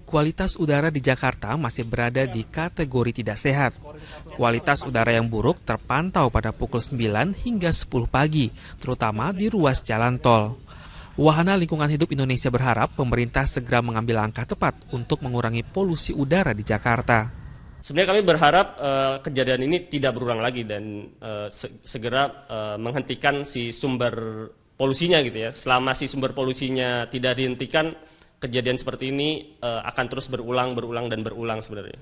Kualitas udara di Jakarta masih berada di kategori tidak sehat. Kualitas udara yang buruk terpantau pada pukul 9 hingga 10 pagi, terutama di ruas jalan tol. Wahana Lingkungan Hidup Indonesia berharap pemerintah segera mengambil langkah tepat untuk mengurangi polusi udara di Jakarta. Sebenarnya kami berharap kejadian ini tidak berulang lagi dan segera menghentikan si sumber polusinya gitu ya. Selama si sumber polusinya tidak dihentikan, kejadian seperti ini akan terus berulang sebenarnya.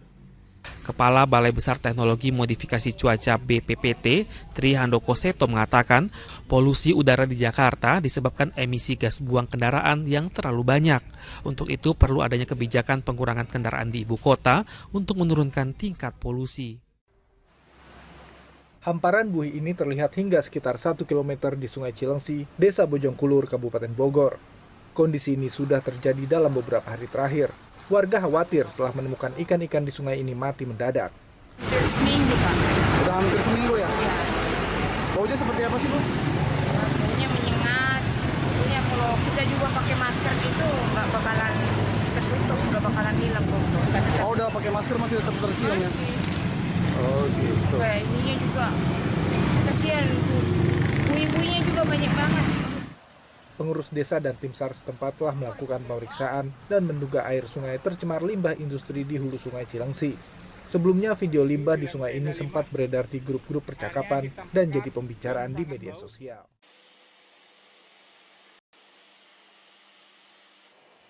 Kepala Balai Besar Teknologi Modifikasi Cuaca BPPT, Tri Handoko Seto mengatakan, polusi udara di Jakarta disebabkan emisi gas buang kendaraan yang terlalu banyak. Untuk itu perlu adanya kebijakan pengurangan kendaraan di ibu kota untuk menurunkan tingkat polusi. Hamparan buih ini terlihat hingga sekitar 1 km di Sungai Cilengsi, Desa Bojongkulur, Kabupaten Bogor. Kondisi ini sudah terjadi dalam beberapa hari terakhir. Warga khawatir setelah menemukan ikan-ikan di sungai ini mati mendadak. Hampir seminggu, Pak. Udah hampir seminggu ya? Iya. Baunya seperti apa sih, Bu? Baunya menyengat. Baunya kalau kita juga pakai masker itu nggak bakalan tertutup, nggak bakalan hilang bau. Oh, udah pakai masker masih tetap tercium ya? Masih. Oh, gitu. Kayak ininya juga kasihan. Buih-buihnya juga banyak banget. Pengurus desa dan tim SAR setempat telah melakukan pemeriksaan dan menduga air sungai tercemar limbah industri di hulu Sungai Cilengsi. Sebelumnya video limbah di sungai ini sempat beredar di grup-grup percakapan dan jadi pembicaraan di media sosial.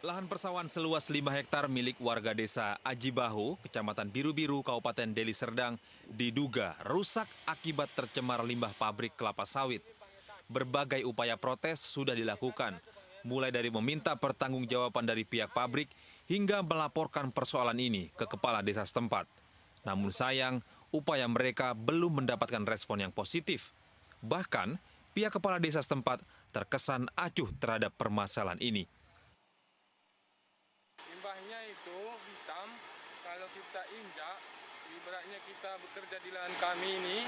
Lahan persawahan seluas 5 hektar milik warga desa Ajibahu, Kecamatan Biru-Biru, Kabupaten Deli Serdang, diduga rusak akibat tercemar limbah pabrik kelapa sawit. Berbagai upaya protes sudah dilakukan, mulai dari meminta pertanggungjawaban dari pihak pabrik hingga melaporkan persoalan ini ke kepala desa setempat. Namun sayang, upaya mereka belum mendapatkan respon yang positif. Bahkan, pihak kepala desa setempat terkesan acuh terhadap permasalahan ini. Limbahnya itu hitam, kalau kita injak, ibaratnya kita bekerja di lahan kami ini,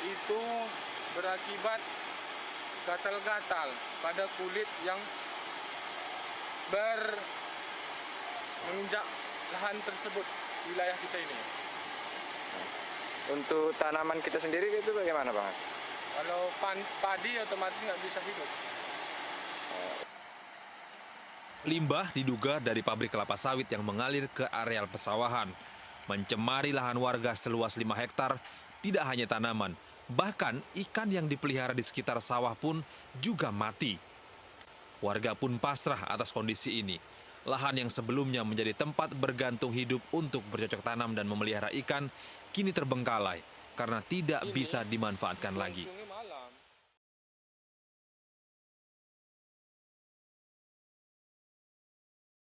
itu berakibat gatal-gatal pada kulit yang menginjak lahan tersebut, wilayah kita ini. Untuk tanaman kita sendiri itu bagaimana, Bang? Kalau padi otomatis nggak bisa hidup. Limbah diduga dari pabrik kelapa sawit yang mengalir ke areal pesawahan, mencemari lahan warga seluas 5 hektar, tidak hanya tanaman, bahkan ikan yang dipelihara di sekitar sawah pun juga mati. Warga pun pasrah atas kondisi ini. Lahan yang sebelumnya menjadi tempat bergantung hidup untuk bercocok tanam dan memelihara ikan, kini terbengkalai karena tidak bisa dimanfaatkan lagi.